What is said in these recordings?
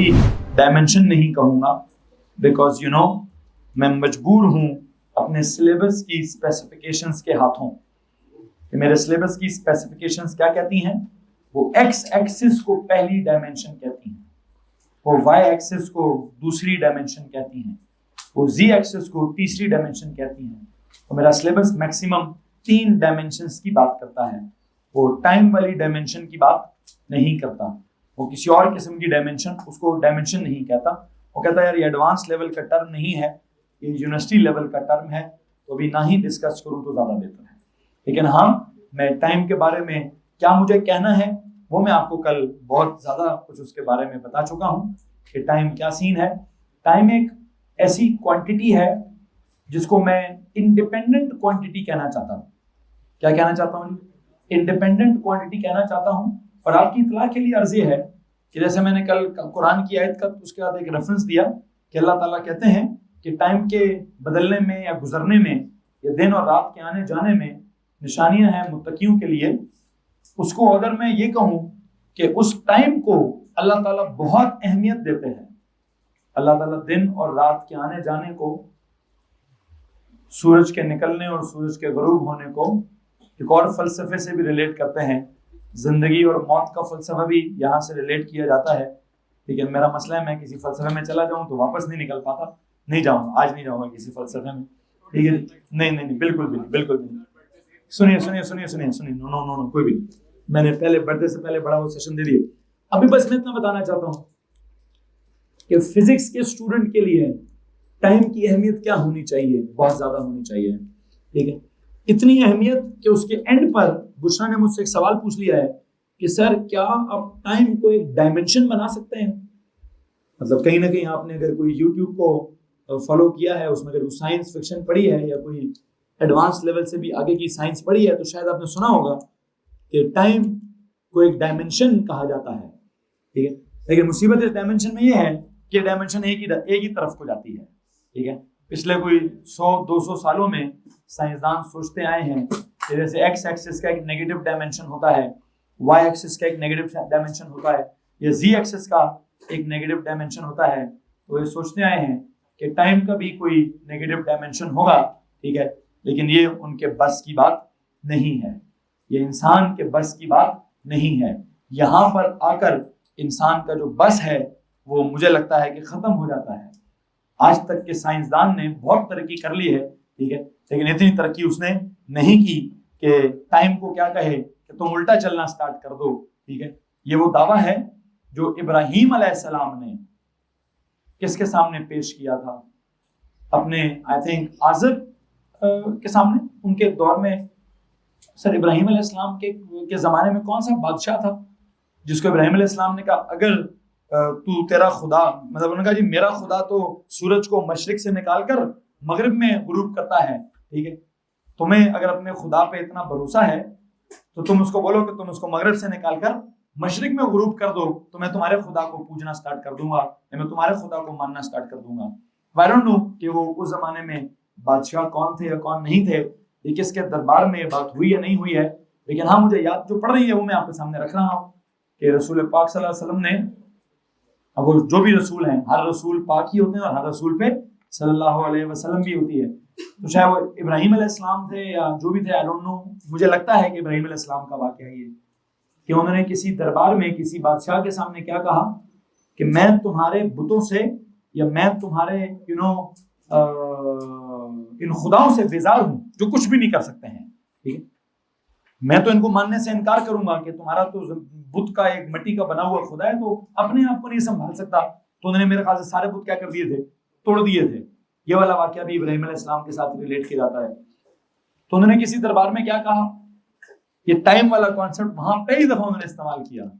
कोई डायमेंशन नहीं कहूँगा, बिकॉज मैं मजबूर हूँ अपने सिलेबस की स्पेसिफिकेशंस के हाथों कि मेरे सिलेबस की स्पेसिफिकेशंस क्या कहती हैं। वो एक्स एक्सिस को पहली डायमेंशन कहती हैं, वो वाई एक्सिस को दूसरी डायमेंशन कहती हैं, वो जी एक्सिस को तीसरी डायमेंशन कहती हैं। तो मेरा सिलेबस मैक्सिमम 3 डायमेंशंस की बात करता है, वो टाइम वाली डायमेंशन की बात नहीं करता। वो किसी और किस्म की डायमेंशन, उसको डायमेंशन नहीं कहता। वो कहता है यार ये एडवांस लेवल का टर्म नहीं है, ये यूनिवर्सिटी लेवल का टर्म है, तो अभी ना ही डिस्कस करूं तो ज़्यादा बेहतर है। लेकिन हाँ, मैं टाइम के बारे में क्या मुझे कहना है वो मैं आपको कल बहुत ज़्यादा कुछ उसके बारे में बता चुका हूँ कि टाइम क्या सीन है। टाइम एक ऐसी क्वांटिटी है जिसको मैं इंडिपेंडेंट क्वांटिटी कहना चाहता हूँ। क्या कहना चाहता हूँ? इंडिपेंडेंट क्वांटिटी कहना चाहता हूँ। और आपकी इत्तला के लिए अर्ज़ है कि जैसे मैंने कल कुरान की आयत का उसके बाद एक रेफरेंस दिया कि अल्लाह ताला कहते हैं कि टाइम के बदलने में या गुजरने में या दिन और रात के आने जाने में निशानियां हैं मुत्तकियों के लिए। उसको अगर मैं ये कहूँ कि उस टाइम को अल्लाह ताला बहुत अहमियत देते हैं, अल्लाह ताला दिन और रात के आने जाने को, सूरज के निकलने और सूरज के गुरूब होने को एक और फलसफे से भी रिलेट करते हैं। जिंदगी और मौत का फलसफा भी यहाँ से रिलेट किया जाता है। लेकिन मेरा मसला है, मैं किसी फलसफे में चला जाऊँ तो वापस नहीं निकल पाता। नहीं जाऊँगा, आज नहीं जाऊँगा किसी फलसफे में, ठीक है? नहीं, बिल्कुल भी नहीं। सुनिए, नो नो नो नो, कोई भी नहीं। मैंने पहले बर्थडे से पहले बड़ा वो सेशन दे दिया। अभी बस मैं इतना बताना चाहता हूँ कि फिजिक्स के स्टूडेंट के लिए टाइम की अहमियत क्या होनी चाहिए, बहुत ज्यादा होनी चाहिए, ठीक है? इतनी अहमियत कि उसके एंड पर बुशरा ने मुझसे एक सवाल पूछ लिया है कि सर क्या आप टाइम को एक डायमेंशन बना सकते हैं? मतलब कहीं ना कहीं आपने अगर कोई यूट्यूब को फॉलो किया है, उसमें अगर कोई साइंस फिक्शन पढ़ी है या कोई एडवांस लेवल से भी आगे की साइंस पढ़ी है, तो शायद आपने सुना होगा कि टाइम को एक डायमेंशन कहा जाता है, ठीक है? लेकिन मुसीबत इस डायमेंशन में ये है कि डायमेंशन एक ही तरफ को जाती है, ठीक है? पिछले कोई 100-200 सालों में साइंसदान सोचते आए हैं कि जैसे एक्स एक्सिस का एक नेगेटिव डायमेंशन होता है, वाई एक्सिस का एक नेगेटिव डायमेंशन होता है, या जी एक्सिस का एक नेगेटिव डायमेंशन होता है। तो ये सोचते आए हैं कि टाइम का भी कोई नेगेटिव डायमेंशन होगा, ठीक है? लेकिन ये उनके बस की बात नहीं है, ये इंसान के बस की बात नहीं है। यहाँ पर आकर इंसान का जो बस है वो मुझे लगता है कि ख़त्म हो जाता है। आज तक के साइंसदान ने बहुत तरक्की कर ली है, ठीक है, लेकिन इतनी तरक्की उसने नहीं की कि टाइम को क्या कहे कि तुम उल्टा चलना स्टार्ट कर दो, ठीक है? ये वो दावा है जो इब्राहीम अलैहिस्सलाम ने किसके सामने पेश किया था? अपने आई थिंक आज़र के सामने। उनके दौर में सर इब्राहीम अलैहिस्सलाम के ज़माने में कौन सा बादशाह था जिसको इब्राहीम अलैहिस्सलाम ने कहा अगर तू तेरा खुदा, मतलब उन्होंने कहा जी मेरा खुदा तो सूरज को मशरिक से निकाल कर मगरिब में गुरूब करता है, ठीक है? तुम्हें अगर अपने खुदा पे इतना भरोसा है तो तुम उसको बोलो कि तुम उसको मगरिब से निकाल कर मशरिक में गुरूब कर दो, तो मैं तुम्हारे खुदा को पूजना स्टार्ट कर दूंगा, मैं तुम्हारे खुदा को मानना स्टार्ट कर दूंगा। आई डोंट नो कि वो उस जमाने में बादशाह कौन थे या कौन नहीं थे, ये किसके दरबार में ये बात हुई या नहीं हुई है, लेकिन हाँ मुझे याद जो पड़ रही है वो मैं आपके सामने रख रहा हूँ कि रसूल पाक सल्लल्लाहु अलैहि वसल्लम ने, अब वो जो भी रसूल हैं, हर रसूल पाक ही होते हैं और हर रसूल पे सल्लल्लाहु अलैहि वसल्लम भी होती है। तो चाहे वो इब्राहीम अलैहिस्सलाम थे या जो भी थे, आई डोंट नो, मुझे लगता है कि इब्राहीम अलैहिस्सलाम का वाकया ये कि उन्होंने किसी दरबार में किसी बादशाह के सामने क्या कहा कि मैं तुम्हारे बुतों से या मैं तुम्हारे इन खुदाओं से बेजार हूं जो कुछ भी नहीं कर सकते हैं, ठीक है? मैं तो इनको मानने से इनकार करूंगा कि तुम्हारा तो बुत का एक मिट्टी का बना हुआ खुदा है, तो अपने आप को नहीं संभाल सकता। तो उन्होंने मेरे ख्याल से सारे बुत क्या कर दिए थे, तोड़ दिए थे। ये वाला वाकया भी इब्राहीम अलैहिस्सलाम के साथ रिलेट किया जाता है। तो उन्होंने किसी दरबार में क्या कहा, ये टाइम वाला कॉन्सेप्ट वहां कई दफा उन्होंने इस्तेमाल किया,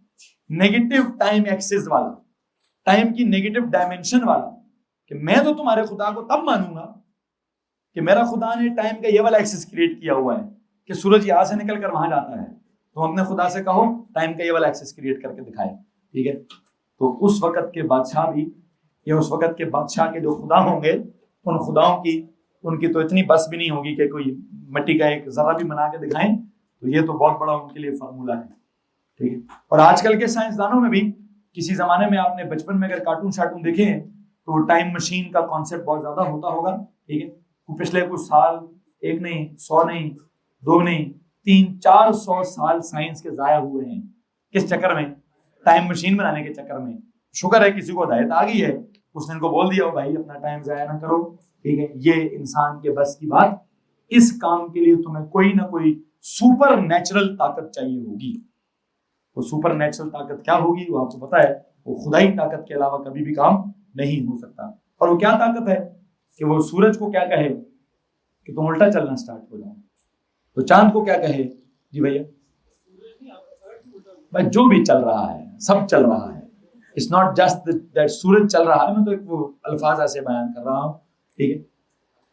नेगेटिव टाइम एक्सिस वाला, टाइम की नेगेटिव डायमेंशन वाला, कि मैं तो तुम्हारे खुदा को तब मानूंगा कि मेरा खुदा ने टाइम का ये वाला एक्सिस क्रिएट किया हुआ है कि सूरज यहां से निकल कर वहां जाता है, तो अपने खुदा से कहो टाइम का ये वाला एक्सिस क्रिएट करके दिखाए, ठीक है? तो उस वक्त के बादशाह भी, या उस वक्त के बादशाह के जो खुदा होंगे, उन खुदाओं की उनकी तो इतनी बस भी नहीं होगी कि कोई मिट्टी का एक जरा भी बना के दिखाएं। तो ये तो बहुत बड़ा उनके लिए फार्मूला है, ठीक है? और आजकल के साइंसदानों में भी किसी जमाने में आपने बचपन में अगर कार्टून शार्टून देखे हैं तो टाइम मशीन का कॉन्सेप्ट बहुत ज्यादा होता होगा, ठीक है। तो पिछले कुछ साल, एक नहीं, 100 नहीं, 2 नहीं, 300-400 साल साइंस के जाया हुए हैं। किस चक्कर में? टाइम मशीन बनाने के चक्कर में। शुक्र है किसी को हिदायत आ गई है, उसने इनको बोल दिया, भाई अपना टाइम जाया ना करो, ठीक है। ये इंसान के बस की बात, इस काम के लिए तुम्हें कोई ना कोई सुपर नेचुरल ताकत चाहिए होगी। वो सुपर नेचुरल ताकत क्या होगी वो आपको पता है, वो खुदाई ताकत के अलावा कभी भी काम नहीं हो सकता। और वो क्या ताकत है कि वो सूरज को क्या कहे कि तुम उल्टा चलना स्टार्ट हो जाओ, तो चांद को क्या कहे, जी भैया, भाई जो भी चल रहा है सब चल रहा है, इट्स नॉट जस्ट दैट सूरज चल रहा है। मैं तो एक वो अल्फाज ऐसे बयान कर रहा हूँ, ठीक है,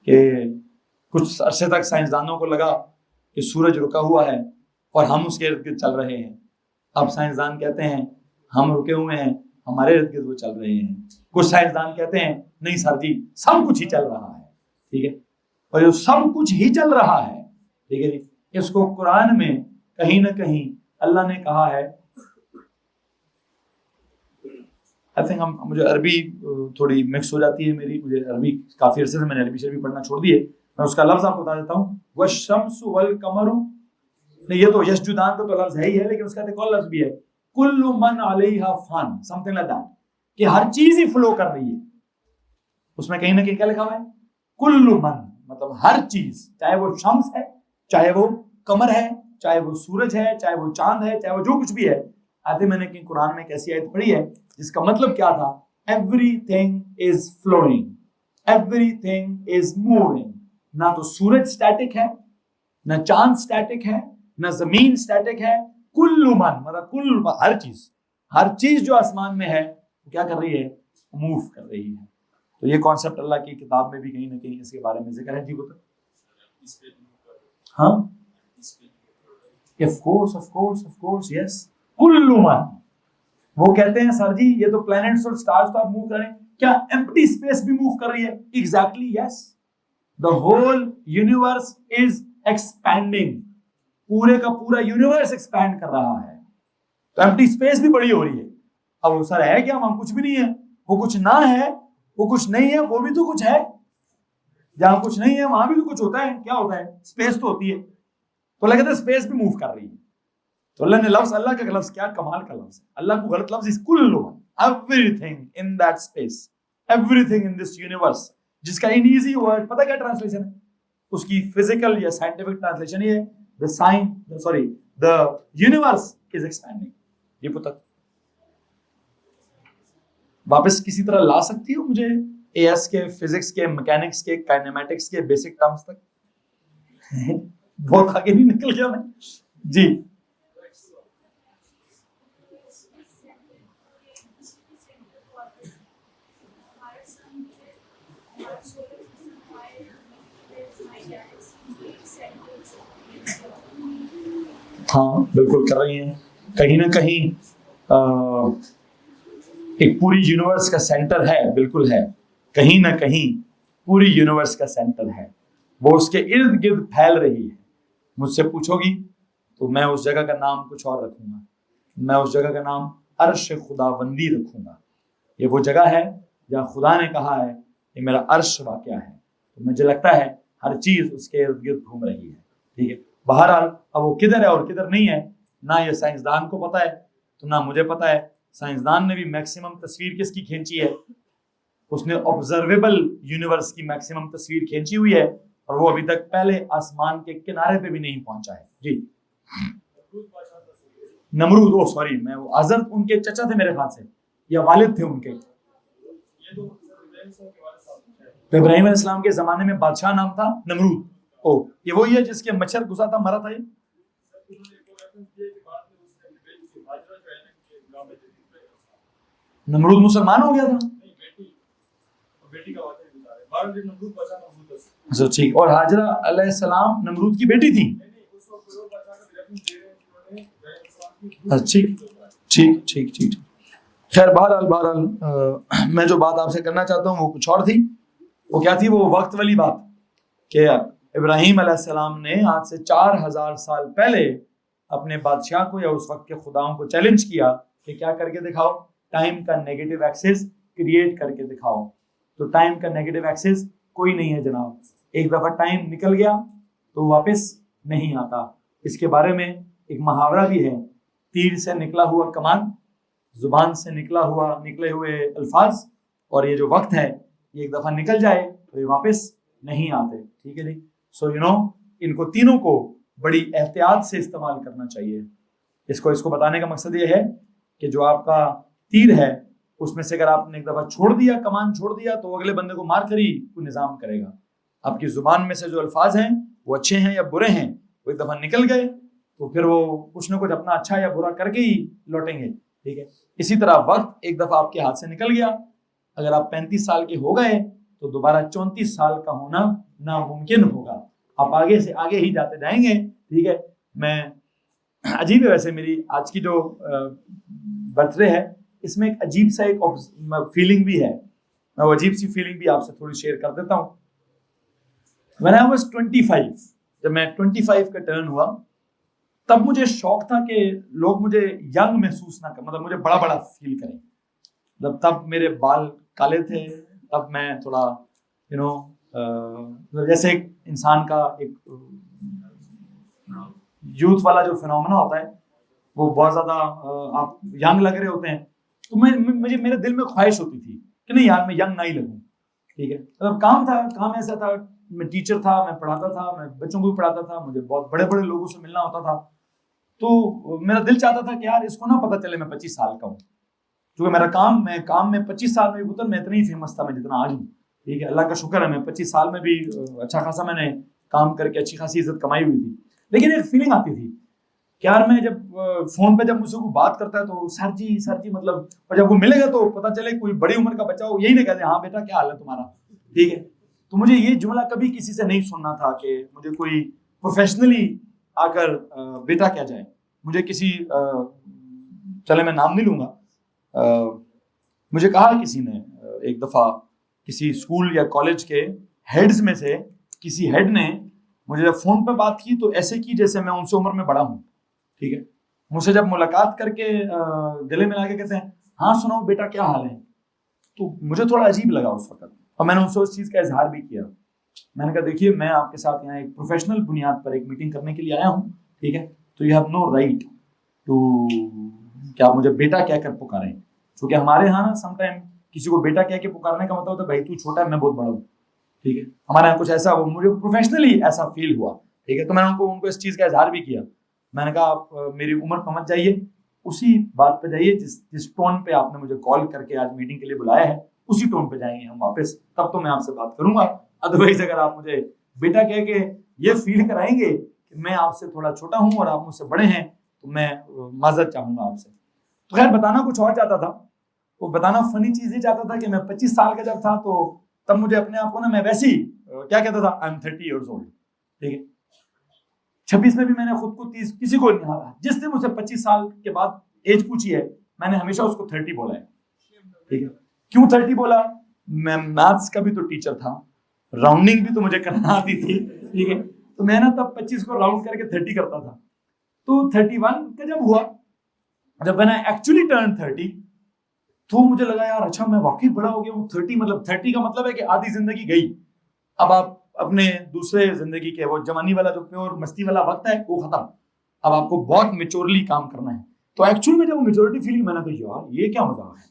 कि कुछ अरसे तक साइंसदानों को लगा कि सूरज रुका हुआ है और हम उसके इर्द गिर्द चल रहे हैं। अब साइंसदान कहते हैं हम रुके हुए हैं, हमारे इर्द गिर्द वो चल रहे हैं। कुछ साइंसदान कहते हैं नहीं सर जी, सब कुछ ही चल रहा है, ठीक है। और जो सब कुछ ही चल रहा है, ठीक है जी, इसको कुरान में कहीं ना कहीं अल्लाह ने कहा है। आई थिंक मुझे अरबी थोड़ी मिक्स हो जाती है मेरी, मुझे अरबी काफी अरसे से मैंने अरबी शरबी पढ़ना छोड़ दी है। मैं उसका लफ्ज आपको बता देता हूँ, वश्शम्सु वल कमरु। नहीं, ये तो यशजुदान का तो लफ्ज है ही है, लेकिन उसका एक और लफ्ज भी है, कुल्लु मन अलैहा फान, समथिंग लाइक दैट, कि हर चीज ही फ्लो कर रही है। उसमें कहीं ना कहीं क्या लिखा हुआ है, कुल्लु मन, मतलब हर चीज, चाहे वो शम्स है, चाहे वो कमर है, चाहे वो सूरज है, चाहे वो चांद है, चाहे वो जो कुछ भी है। आते मैंने कि कुरान में कैसी आयत पढ़ी है जिसका मतलब क्या था, everything is flowing, everything is moving. ना तो सूरज स्टैटिक है, ना चांद स्टैटिक है, ना जमीन स्टैटिक है, कुल्लु मन, मतलब कुल, हर चीज जो आसमान में है वो क्या कर रही है, मूव कर रही है। तो ये कॉन्सेप्ट अल्लाह की किताब में भी कहीं ना कहीं इसके बारे में जिक्र है। जी बता, हाँ, ऑफ कोर्स यस, कुल्लु मन। वो कहते हैं सर जी ये तो प्लैनेट्स और स्टार्स तो आप मूव कर रहे हैं, क्या एम्प्टी स्पेस भी मूव कर रही है? Exactly yes, the whole universe is expanding, पूरे का पूरा यूनिवर्स एक्सपैंड कर रहा है, तो एम्प्टी स्पेस भी बड़ी हो रही है। अब वो सर है क्या, वहां कुछ भी नहीं है, वो कुछ ना है, वो कुछ नहीं है, वो भी तो कुछ है। जहां कुछ नहीं है वहां भी तो कुछ होता है, क्या होता है, स्पेस तो होती है। तो लगता है स्पेस भी मूव कर रही है। तो अल्लाह ने लफ्ज, अल्लाह का लफ्ज क्या कमाल का लफ्ज है, अल्लाह को गलत लफ्ज इस Kullu, everything in that space, everything in this universe, जिसका इन इजी वर्ड पता क्या ट्रांसलेशन है, उसकी फिजिकल या साइंटिफिक ट्रांसलेशन ये है, द यूनिवर्स इज एक्सपैंडिंग। ये पता वापस किसी तरह ला सकती हो मुझे एएस के, फिजिक्स के, मैकेनिक्स के, काइनेमेटिक्स के बेसिक टर्म्स तक? बहुत आगे नहीं निकल गया मैं जी। हाँ बिल्कुल कर रही हैं, कहीं ना कहीं एक पूरी यूनिवर्स का सेंटर है, बिल्कुल है, कहीं ना कहीं पूरी यूनिवर्स का सेंटर है, वो उसके इर्द गिर्द फैल रही है। मुझसे पूछोगी तो मैं उस जगह का नाम कुछ और रखूंगा, मैं उस जगह का नाम अर्श खुदाबंदी रखूंगा। ये वो जगह है जहाँ खुदा ने कहा है कि मेरा अर्श वाक़या है, तो मुझे लगता है हर चीज उसके इर्द गिर्द घूम रही है, ठीक है। बहरहाल अब वो किधर है और किधर नहीं है, ना ये साइंसदान को पता है तो ना मुझे पता है। साइंसदान ने भी मैक्सिमम तस्वीर किसकी खींची है, उसने ऑब्जर्वेबल यूनिवर्स की मैक्सिमम तस्वीर खींची हुई है, और वो अभी तक पहले आसमान के किनारे पे भी नहीं पहुंचा है। जी नमरूद, ओ सॉरी, मैं वो अजर उनके चचा थे मेरे ख्याल से, या वालिद थे उनके। तो इब्राहिम अलैहिस्सलाम के जमाने में बादशाह नाम था नमरूद। ओ ये वही है जिसके मच्छर घुसा था, मरा था ये? नमरूद मुसलमान हो गया था? अच्छा ठीक, और हाजरा अलैहिस्सलाम नमरूद की बेटी थी? ठीक ठीक ठीक ठीक। खैर बहरहाल मैं जो बात आपसे करना चाहता हूँ वो कुछ और थी। वो क्या थी? वो वक्त वाली बात कि इब्राहिम अलैहिस्सलाम ने आज से 4000 साल पहले अपने बादशाह को या उस वक्त के खुदाओं को चैलेंज किया कि क्या करके दिखाओ टाइम का नेगेटिव एक्सिस क्रिएट करके दिखाओ। तो टाइम का नेगेटिव एक्सिस कोई नहीं है जनाब। एक दफा टाइम निकल गया तो वापस नहीं आता। इसके बारे में एक मुहावरा भी है, तीर से निकला हुआ कमान, जुबान से निकले हुए अल्फाज, और ये जो वक्त है ये एक दफा निकल जाए तो ये वापस नहीं आते। ठीक है जी। सो इनको तीनों को बड़ी एहतियात से इस्तेमाल करना चाहिए। इसको बताने का मकसद ये है कि जो आपका तीर है उसमें से अगर आपने एक दफा छोड़ दिया, कमान छोड़ दिया, तो अगले बंदे को मार कर ही कोई निजाम करेगा। आपकी जुबान में से जो अल्फाज हैं वो अच्छे हैं या बुरे हैं, वो एक दफा निकल गए तो फिर वो कुछ ना कुछ अपना अच्छा या बुरा करके ही लौटेंगे। ठीक है। इसी तरह वक्त एक दफा आपके हाथ से निकल गया, अगर आप 35 साल के हो गए तो दोबारा 34 साल का होना नामुमकिन होगा। आप आगे से आगे ही जाते जाएंगे। ठीक है। मैं अजीब है वैसे, मेरी आज की जो बर्थडे है इसमें एक अजीब सा एक फीलिंग भी है। मैं वो अजीब सी फीलिंग भी आपसे थोड़ी शेयर कर देता हूँ। When I was 25, जब मैं 25 का टर्न हुआ तब मुझे शौक था कि लोग मुझे यंग महसूस ना कर, मतलब मुझे बड़ा बड़ा फील करें। मतलब तब मेरे बाल काले थे, तब मैं थोड़ा जैसे एक इंसान का एक यूथ वाला जो फिनोमेना होता है वो बहुत ज्यादा आप यंग लग रहे होते हैं, तो मुझे मेरे दिल में ख्वाहिश होती थी कि नहीं यार मैं यंग ना ही लगूं। ठीक है। मतलब काम ऐसा था, मैं टीचर था, मैं पढ़ाता था, मैं बच्चों को भी पढ़ाता था, मुझे बहुत बड़े बड़े लोगों से मिलना होता था, तो मेरा दिल चाहता था कि यार इसको ना पता चले मैं 25 साल का हूँ। क्योंकि मेरा काम में 25 साल में भी पुत्र मैं इतना ही फेमस था मैं जितना आज हूँ। ठीक है। अल्लाह का शुक्र है मैं 25 साल में भी अच्छा खासा मैंने काम करके अच्छी खासी इज्जत कमाई हुई थी। लेकिन एक फीलिंग आती थी कि यार मैं जब फोन पे जब मुझसे कोई बात करता है तो सर जी मतलब, और जब वो मिलेगा तो पता चले कोई बड़ी उम्र का बच्चा हो, यही नहीं कहते हाँ बेटा क्या हाल है तुम्हारा। ठीक है। तो मुझे ये जुमला कभी किसी से नहीं सुनना था कि मुझे कोई प्रोफेशनली आकर बेटा क्या जाए। मुझे किसी चले मैं नाम नहीं लूंगा, मुझे कहा किसी ने एक दफा किसी स्कूल या कॉलेज के हेड्स में से किसी हेड ने मुझे जब फोन पर बात की तो ऐसे की जैसे मैं उनसे उम्र में बड़ा हूँ। ठीक है। मुझसे जब मुलाकात करके गले मिला के कहते हैं हाँ सुनाओ बेटा क्या हाल है, तो मुझे थोड़ा अजीब लगा उस वक्त, और मैंने उनसे उस चीज का इजहार भी किया। मैंने कहा देखिए मैं आपके साथ यहाँ एक प्रोफेशनल बुनियाद पर एक मीटिंग करने के लिए आया हूँ। ठीक है। तो you have no right to क्या मुझे बेटा कहकर पुकारें, क्योंकि हमारे यहाँ ना समटाइम किसी को बेटा कह के पुकारने का मतलब होता है भाई तू छोटा है मैं बहुत बड़ा हूँ। ठीक है। हमारे यहाँ कुछ ऐसा वो मुझे प्रोफेशनली ऐसा फील हुआ। ठीक है। तो मैंने उनको इस चीज का इजहार भी किया। मैंने कहा आप मेरी उम्र पर मत जाइए, उसी बात पे जाइए जिस टोन पे आपने मुझे कॉल करके आज मीटिंग के लिए बुलाया है, उसी टोन पे जाएंगे हम वापस, तब तो मैं आपसे बात करूंगा। अदरवाइज अगर आप मुझे बेटा कह के ये फील कराएंगे कि मैं आपसे थोड़ा छोटा हूँ और आप मुझसे बड़े हैं तो मैं माजरत चाहूंगा आपसे। तो खैर बताना कुछ और चाहता था, वो बताना फनी चीज ये चाहता था कि मैं 25 साल का जब था तो तब मुझे अपने आप को ना मैं वैसी क्या कहता था आई एम 30 years old। ठीक है। 26 में भी मैंने खुद को 30 किसी को नहीं हारा, जिसने मुझसे 25 साल के बाद एज पूछी है मैंने हमेशा उसको 30 बोला है। ठीक है। क्यों 30 बोला? मैं मैथ्स का भी तो टीचर था, राउंडिंग भी तो मुझे करना आती थी। ठीक है। तो मैं ना तब 25 को राउंड करके 30 करता था। तो 31 का जब हुआ, जब मैंने एक्चुअली टर्न 30, तो मुझे लगा यार अच्छा मैं वाकई बड़ा हो गया हूँ। 30 मतलब 30 का मतलब है कि आधी जिंदगी गई, अब आप अपने दूसरे जिंदगी के वो जवानी वाला जो प्योर मस्ती वाला वक्त है वो खत्म, अब आपको बहुत मेच्योरली काम करना है। तो एक्चुअल में जब मेच्योरिटी फीलिंग मैंने कहा यार ये क्या मजा है,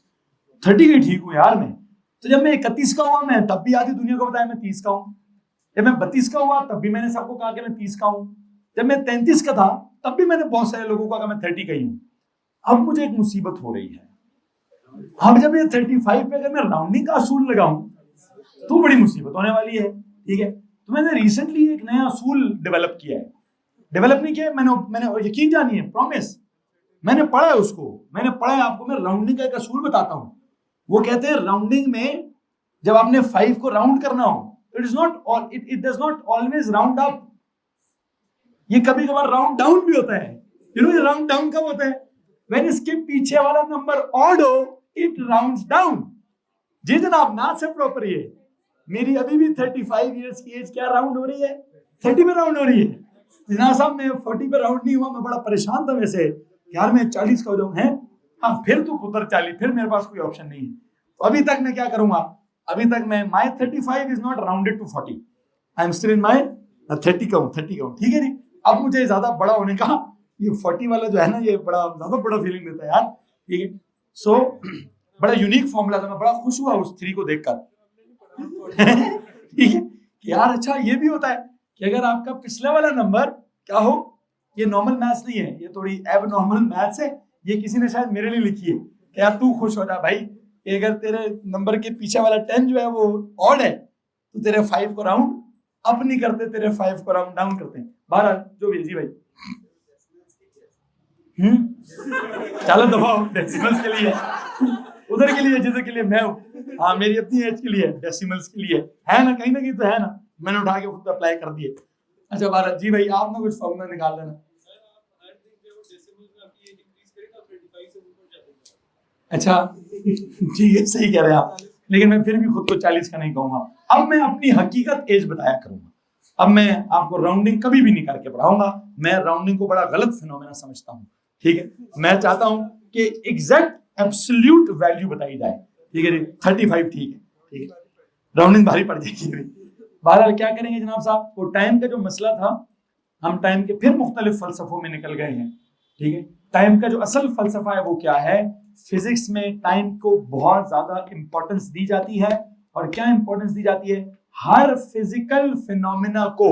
30 की ठीक हूँ यार मैं। तो जब मैं 31 का हुआ मैं तब भी आधी दुनिया को बताया मैं 30 का हूँ। जब मैं 32 का हुआ तब भी मैंने सबको कहा कि मैं 30 का हूँ। जब मैं 33 का था तब भी मैंने बहुत सारे लोगों को कहा मैं 30 का ही हूँ। अब मुझे एक मुसीबत हो रही है, अब जब ये 35 पे अगर मैं राउंडिंग का असूल लगाऊं तो बड़ी मुसीबत होने वाली है। ठीक है। तो मैंने रिसेंटली एक नया असूल डेवलप किया है, डेवलप नहीं किया मैंने यकीन जानिए प्रॉमिस मैंने पढ़ा है उसको, मैंने पढ़ा है। आपको मैं राउंडिंग का एक असूल बताता हूं। वो कहते हैं राउंडिंग में जब आपने 5 को राउंड करना हो it does not always round up, ये कभी कभार राउंड डाउन भी होता है। ये राउंड डाउन कब होता है? व्हेन इसके पीछे वाला नंबर ऑड हो इट राउंड्स डाउन। जी जनाब मैथ से प्रॉपर ये मेरी अभी भी 35 इयर्स की एज क्या राउंड हो रही है? 30 पे राउंड हो रही है। जनाब साहब मैं 40 पे राउंड नहीं हुआ, मैं बड़ा परेशान था वैसे यार मैं 40 का हो जाऊं है। हाँ फिर तू पुत्र 40, फिर मेरे पास कोई ऑप्शन नहीं है। तो अभी तक मैं क्या करूंगा, अभी तक मैं my 35 is not rounded to 40, I am still in my 30 count, ठीक है जी। अब मुझे ज्यादा बड़ा होने का ये 40 वाला जो है ना, ये बड़ा ज्यादा बड़ा फीलिंग देता है यार, ठीक है। सो बड़ा यूनिक फॉर्मूला था, मैं बड़ा खुश हुआ उस 3 को देखकर ठीक है कि यार अच्छा ये भी होता है कि अगर आपका पिछला वाला नंबर क्या हो, ये नॉर्मल मैथ्स नहीं है, ये थोड़ी एब नॉर्मल मैथ्स है, ये किसी ने शायद मेरे लिए लिखी है कि यार तू खुश हो जा भाई, अगर तेरे नंबर के पीछे वाला 10 जो है वो ऑड है तो तेरे 5 को राउंड अप नहीं करते, तेरे 5 को राउंड डाउन करते हैं। बहरहाल जो भी जी भाई, चलो दबाओ डेसिमल्स के लिए, उधर के लिए जिधर के लिए मैं हूँ, हाँ मेरी अपनी एज के लिए डेसिमल्स के लिए है ना, कहीं ना कहीं तो है ना, मैंने उठा के खुद अप्लाई कर दिए। अच्छा भारत जी भाई आप ना कुछ फॉर्मूला निकाल देना। अच्छा ठीक है, सही कह रहे हैं आप, लेकिन मैं फिर भी खुद को 40 का नहीं कहूंगा। अब मैं अपनी हकीकत एज बताया करूंगा, अब मैं आपको राउंडिंग कभी भी नहीं करके पढ़ाऊंगा, मैं राउंडिंग को बड़ा गलत फिनोमेना समझता हूँ, ठीक है। मैं चाहता हूं कि एग्जैक्ट एब्सोल्यूट वैल्यू बताई जाए, ठीक है जी, 35 ठीक है, राउंडिंग भारी पड़ जाएगी। बहरहाल क्या करेंगे जनाब साहब, वो टाइम का जो मसला था, हम टाइम के फिर मुख्तलिफ फलसफों में निकल गए हैं, ठीक है। टाइम का जो असल फलसफा है वो क्या है, फिजिक्स में टाइम को बहुत ज्यादा इंपॉर्टेंस दी जाती है, और क्या इंपॉर्टेंस दी जाती है, हर फिजिकल फिनोमेना को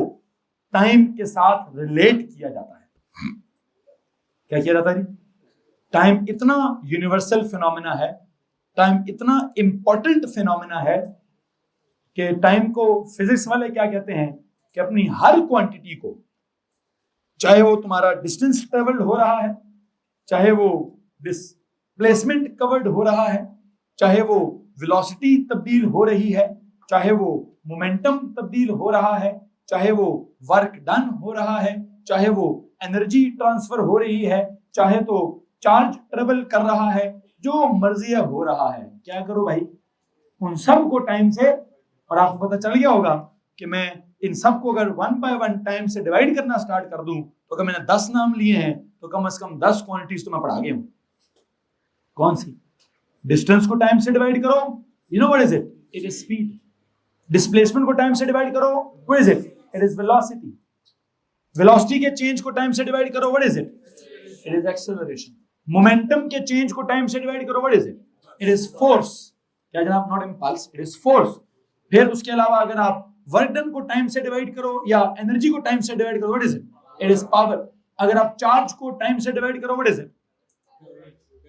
टाइम के साथ रिलेट किया जाता है। क्या किया जाता है, टाइम इतना यूनिवर्सल फिनोमेना है, टाइम इतना इंपॉर्टेंट फिनोमेना है कि टाइम को फिजिक्स वाले क्या कहते हैं कि अपनी हर क्वांटिटी को, चाहे वो तुम्हारा डिस्टेंस ट्रेवल्ड हो रहा है, चाहे वो डिस्प्लेसमेंट कवर्ड हो रहा है, चाहे वो वेलोसिटी तब्दील हो रही है, चाहे वो मोमेंटम तब्दील हो रहा है, चाहे वो वर्क डन हो रहा है, चाहे वो एनर्जी ट्रांसफर हो रही है, चाहे तो चार्ज ट्रेवल कर रहा है, जो मर्जी हो रहा है, क्या करो भाई उन सब को टाइम से, और आपको पता चल गया होगा कि मैं इन सब को अगर 1 बाय 1 टाइम से डिवाइड करना स्टार्ट कर दूं, तो अगर मैंने 10 नाम लिए हैं तो कम से कम 10 क्वांटिटीज तो मैं पढ़ा गया हूं। कौन सी, डिस्टेंस को टाइम से डिवाइड करो, you know what is it, it is speed. Displacement को टाइम से डिवाइड करो, what is it, it is velocity. Velocity के चेंज को टाइम से डिवाइड करो, what is it, it is acceleration. Momentum के चेंज को टाइम से डिवाइड करो, what is it, it is force. क्या जनाब, not impulse, it is force. फिर उसके अलावा अगर आप वर्क डन को टाइम से डिवाइड करो या एनर्जी को टाइम से डिवाइड करो, what is it, it is power. अगर आप चार्ज को टाइम से डिवाइड करो, व्हाट इज इट,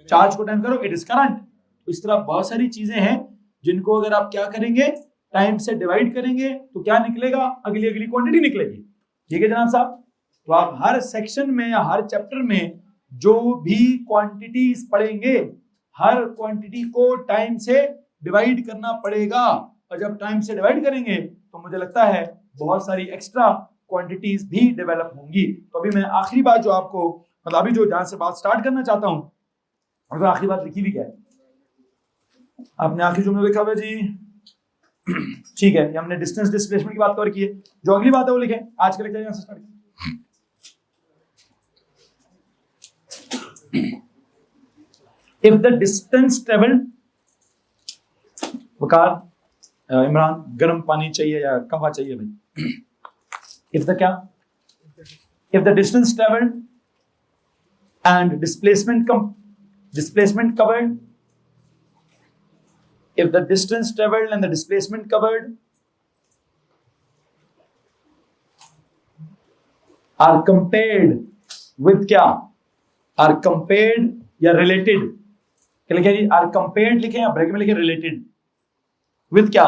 चार्ज को टाइम करो, इट इज करंट। इस तरह बहुत सारी चीजें हैं जिनको अगर आप क्या करेंगे, टाइम से डिवाइड करेंगे तो क्या निकलेगा, अगली अगली क्वांटिटी निकलेगी, ठीक है जनाब साहब। तो आप हर सेक्शन में या हर चैप्टर में जो भी क्वांटिटीज पढ़ेंगे, हर क्वांटिटी को टाइम से डिवाइड करना पड़ेगा, और जब टाइम से डिवाइड करेंगे तो मुझे लगता है बहुत सारी एक्स्ट्रा क्वांटिटीज भी डेवलप होंगी। तो अभी मैं आखिरी बात जो आपको, मतलब अभी जो जहां से बात स्टार्ट करना चाहता हूं, और तो आखिरी बात लिखी भी क्या है, आपने आखिरी जुमला लिखा हुआ है जी, ठीक है, हमने डिस्टेंस डिस्प्लेसमेंट की बात कवर की है, जो अगली बात है वो लिखें, आज के लेक्चर यहां से स्टार्ट करें। If the distance traveled, वकार इमरान गर्म पानी चाहिए या कहवा चाहिए भाई, if the क्या, if the distance traveled and displacement covered, if the distance traveled and the displacement covered are compared with क्या, are compared या related, क्या लिखे जी, are compared लिखे या ब्रैकेट में लिखे related with क्या,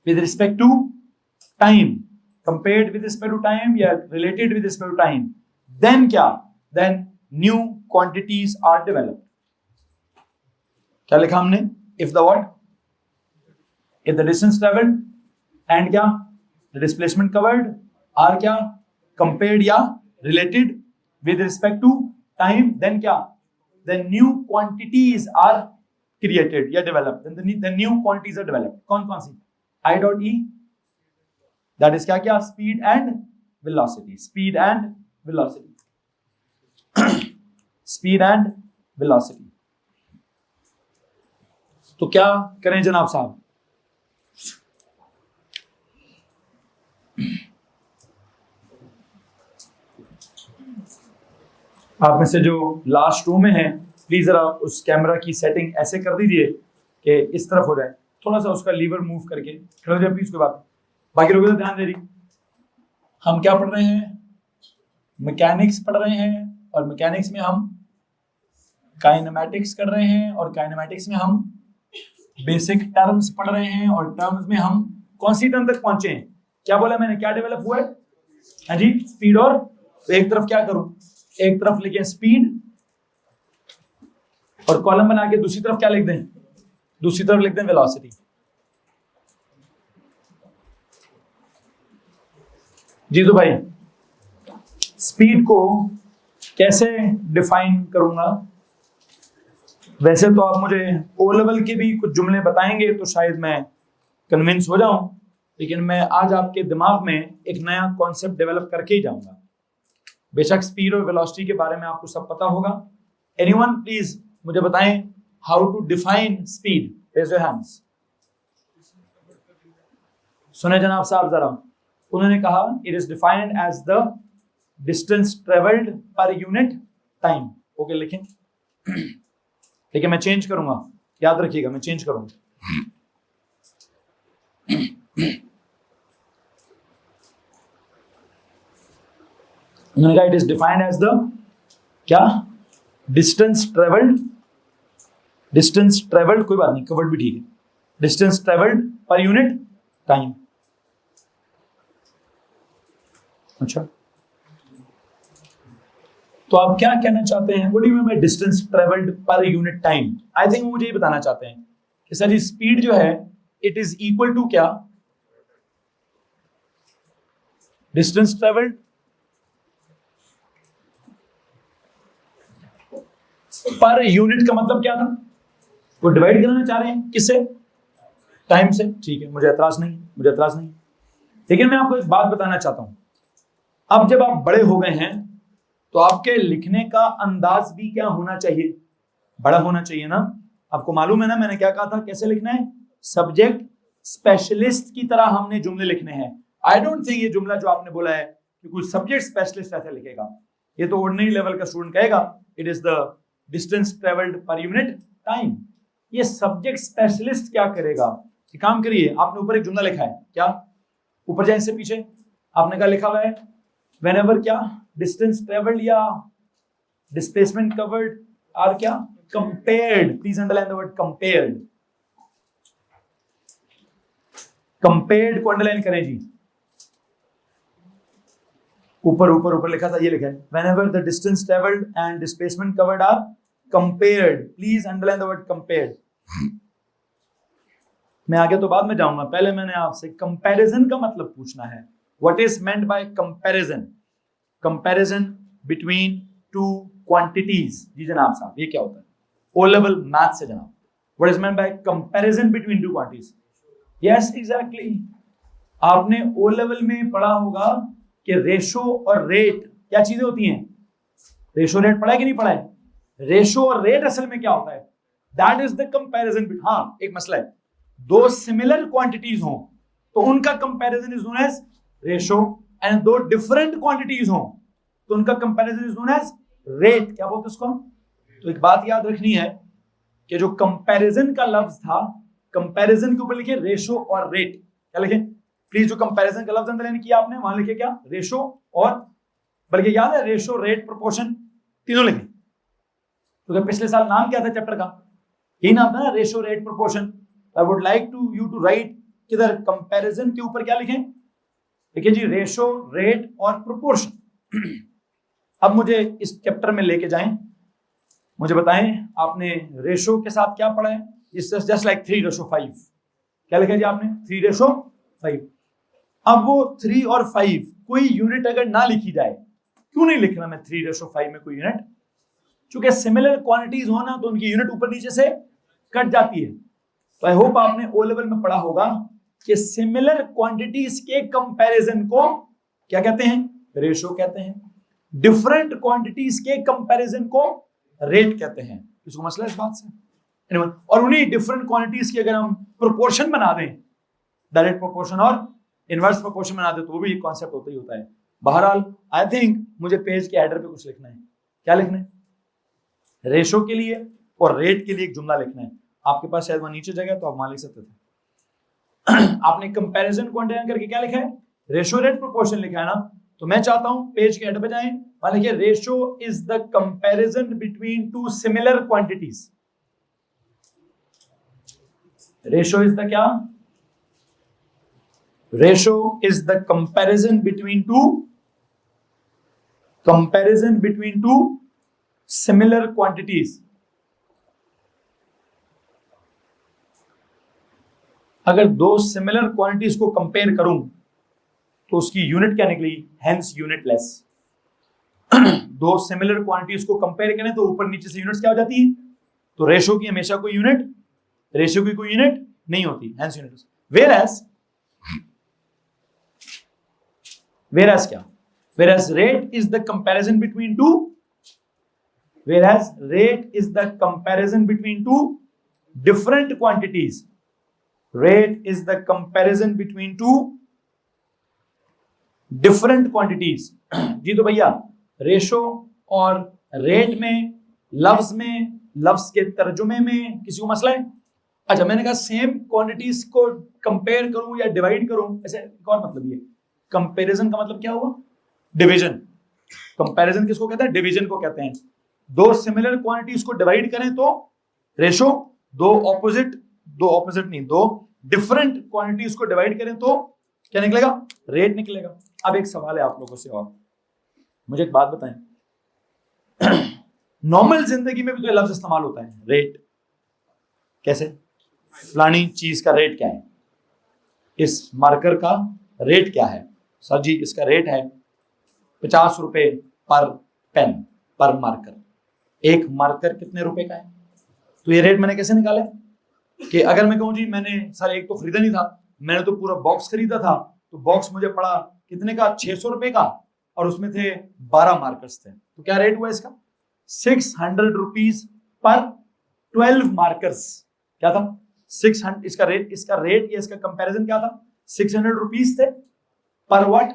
with respect to time, compared with respect to time या related with respect to time, then क्या, then new quantities are developed। क्या लिखा हमने, if the what, if the distance traveled and क्या, the displacement covered are क्या, compared या related with respect to time, then क्या, then new quantities are created या developed, then the new quantities are developed। कौन कौन सी, I dot E, that is क्या क्या, speed and velocity, speed and velocity speed and velocity. तो क्या करें जनाब साहब? आप में से जो लास्ट रो में है, प्लीज जरा उस कैमरा की सेटिंग ऐसे कर दीजिए कि इस तरफ हो जाए, थोड़ा सा उसका लीवर मूव करके खड़े हो जाए प्लीज। उसके बाद बाकी लोगों को ध्यान दे रही। हम क्या पढ़ रहे हैं? मैकेनिक्स पढ़ रहे हैं, और मैकेनिक्स में हम काइनेमैटिक्स कर रहे हैं, और काइनेमैटिक्स में हम बेसिक टर्म्स पढ़ रहे हैं, और टर्म्स में हम कौन सी टर्म तक पहुंचे हैं? क्या बोला मैंने, क्या डेवलप हुआ है? हाँ जी, स्पीड। और तो एक तरफ क्या करूं, एक तरफ लिखे स्पीड और कॉलम बना के दूसरी तरफ क्या लिख दें? दूसरी तरफ लिख दें वेलोसिटी। जी तो भाई, स्पीड को कैसे डिफाइन करूंगा? वैसे तो आप मुझे ओ लेवल के भी कुछ जुमले बताएंगे तो शायद मैं कन्विंस हो जाऊं, लेकिन मैं आज आपके दिमाग में एक नया कॉन्सेप्ट डेवलप करके ही जाऊंगा। बेशक स्पीड और वेलोसिटी के बारे में आपको सब पता होगा। एनीवन प्लीज मुझे बताएं how to define speed? Raise your hands. सुने जनाब साहब जरा, उन्होंने कहा it is defined as the distance travelled per unit time. Okay लिखें, लेकिन मैं चेंज करूंगा, याद रखिएगा मैं चेंज करूंगा। उन्होंने कहा it is defined as the क्या? डिस्टेंस ट्रेवल्ड, डिस्टेंस ट्रेवल्ड, कोई बात नहीं, कवर्ड भी ठीक है, distance travelled per unit time. अच्छा, तो आप क्या कहना चाहते हैं? What do you mean by distance travelled per unit time? I think मुझे ये बताना चाहते हैं कि सर जी स्पीड जो है इट इज इक्वल टू क्या? डिस्टेंस ट्रेवल्ड पर यूनिट का मतलब क्या था? वो डिवाइड कराना चाह रहे हैं किससे? टाइम से। ठीक है, मुझे एतराज नहीं, मुझे एतराज नहीं। लेकिन मैं आपको एक बात बताना चाहता हूं, अब जब आप बड़े हो गए हैं तो आपके लिखने का अंदाज भी क्या होना चाहिए? बड़ा होना चाहिए ना। आपको मालूम है ना मैंने क्या कहा था, कैसे लिखना है? सब्जेक्ट स्पेशलिस्ट की तरह हमने जुमले लिखने हैं। आई डोंट थिंक ये जुमला जो आपने बोला है कि कोई सब्जेक्ट स्पेशलिस्ट ऐसे लिखेगा। ये तो ऑर्डिनरी लेवल का स्टूडेंट कहेगा it is the distance travelled per unit time. ये सब्जेक्ट स्पेशलिस्ट क्या करेगा? ये काम करिए, आपने ऊपर एक जुमला लिखा है, क्या? ऊपर जाए से पीछे आपने क्या लिखा हुआ है? व्हेनेवर क्या? डिस्टेंस ट्रेवल्ड या डिस्प्लेसमेंट कवर्ड आर क्या? Compared. Please underline the word compared. Compared को अंडरलाइन करें जी। ऊपर ऊपर ऊपर लिखा था, ये लिखा है whenever the distance travelled and displacement covered are compared. Please underline the word compared. मैं आगे तो बाद में जाऊंगा, पहले मैंने आपसे कंपैरिजन का मतलब पूछना है। What is meant by comparison? Comparison between two quantities. जी जनाब साहब, ये क्या होता है? ओ लेवल मैथ से जनाब। What is meant by comparison between two quantities? Yes exactly. आपने ओ लेवल में पढ़ा होगा कि रेशो और रेट क्या चीजें होती हैं? रेशो रेट पढ़ा है कि नहीं पढ़ा है? रेशो और रेट असल में क्या होता है? That is the comparison. हाँ, एक मसला है, दो सिमिलर क्वांटिटीज हो तो उनका comparison is known as ratio, and दो डिफरेंट क्वांटिटीज हो तो उनका comparison is known as rate. क्या बोलते उसको? तो एक बात याद रखनी है कि जो कंपैरिजन का लफ्ज था, कंपैरिजन के ऊपर लिखे रेशो और रेट। क्या लिखे प्लीज? जो कंपैरिजन का लफ्ज अंदर किया आपने, वहां लिखे क्या? रेशो और, बल्कि याद है रेशो, रेट, प्रोपोर्शन, तीनों लिखे। तो पिछले साल नाम क्या था चैप्टर का? यही नाम था ना, ratio, rate, proportion. I would like to you to write किधर कंपैरिजन के ऊपर क्या लिखें? देखिए जी, रेशो, रेट और प्रोपोर्शन। अब मुझे इस चैप्टर में लेके जाएं, मुझे बताएं आपने रेशो के साथ क्या पढ़ा है? It's just like 3:5। क्या लिखा जी आपने? 3:5। अब वो 3 और 5 कोई यूनिट अगर ना लिखी जाए, क्यों नहीं लिखना मैं 3:5 में कोई यूनिट? चूंकि सिमिलर क्वांटिटीज हो ना तो उनकी यूनिट ऊपर नीचे से कट जाती है। तो आई होप आपने ओ लेवल में पढ़ा होगा कि सिमिलर क्वांटिटीज के कंपैरिजन को क्या कहते हैं? रेशो कहते हैं। डिफरेंट क्वांटिटीज के कंपैरिजन को रेट कहते हैं। किसको मसला है इस बात से? Anyone? और उन्हीं डिफरेंट क्वांटिटीज की अगर हम प्रोपोर्शन बना दें, डायरेक्ट प्रोपोर्शन और इनवर्स प्रोपोर्शन बना दें, तो वो भी एक कॉन्सेप्ट होता ही होता है। बहरहाल आई थिंक मुझे पेज के हेडर पे कुछ लिखना है। क्या लिखना है? रेशो के लिए और रेट के लिए एक जुमला लिखना है। आपके पास शायद वहां नीचे जगह तो आप वहां लिख सकते थे। आपने कंपैरिजन क्वांटिटी करके क्या लिखा है? रेशो रेट प्रोपोर्शन लिखा है ना। तो मैं चाहता हूं पेज के हेडर पे जाएं, वहां लिखिए ratio is the comparison between two similar quantities. Ratio is the क्या? Ratio is the comparison between two similar quantities. अगर दो सिमिलर क्वांटिटीज को कंपेयर करूं तो उसकी यूनिट क्या निकली? Hence unitless. दो सिमिलर क्वांटिटीज को कंपेयर करें तो ऊपर नीचे से यूनिट्स क्या हो जाती है? तो रेशो की हमेशा कोई यूनिट, रेशो की कोई यूनिट नहीं होती, हेंस यूनिटलेस। whereas क्या? whereas rate is the comparison between two different quantities. Rate is the comparison between two different quantities. जी तो भैया रेशो और रेट में, लफ्ज के तर्जुमे में किसी को मसला है? अच्छा, मैंने कहा सेम क्वांटिटीज को कंपेयर करूं या डिवाइड करूं, ऐसे एक और मतलब ये कंपैरिजन का मतलब क्या हुआ? डिवीजन। कंपैरिजन किसको कहते हैं? डिवीजन को कहते हैं। दो सिमिलर क्वांटिटीज को डिवाइड करें तो रेशो, दो डिफरेंट क्वांटिटीज को डिवाइड करें तो क्या निकलेगा? रेट निकलेगा। अब एक सवाल है आप लोगों से, और मुझे एक बात बताएं। नॉर्मल जिंदगी में भी तो लफ्ज इस्तेमाल होता है, रेट। कैसे? फलानी चीज का रेट क्या है? इस मार्कर का रेट क्या है? सर जी इसका रेट है 50 रुपए पर पेन, पर मार्कर। एक मार्कर कितने रुपए का है? तो ये रेट मैंने कैसे निकाला है? कि अगर मैं कहूं जी मैंने सर एक तो खरीदा नहीं था, मैंने तो पूरा बॉक्स खरीदा था, तो बॉक्स मुझे पड़ा कितने का? 600 रुपए का, और उसमें थे 12 मार्कर्स थे। तो क्या रेट हुआ इसका? 600 रुपीज पर 12 मार्कर्स। क्या था? 600। इसका रेट या इसका कंपैरिजन क्या था? 600 रुपीज थे पर व्हाट?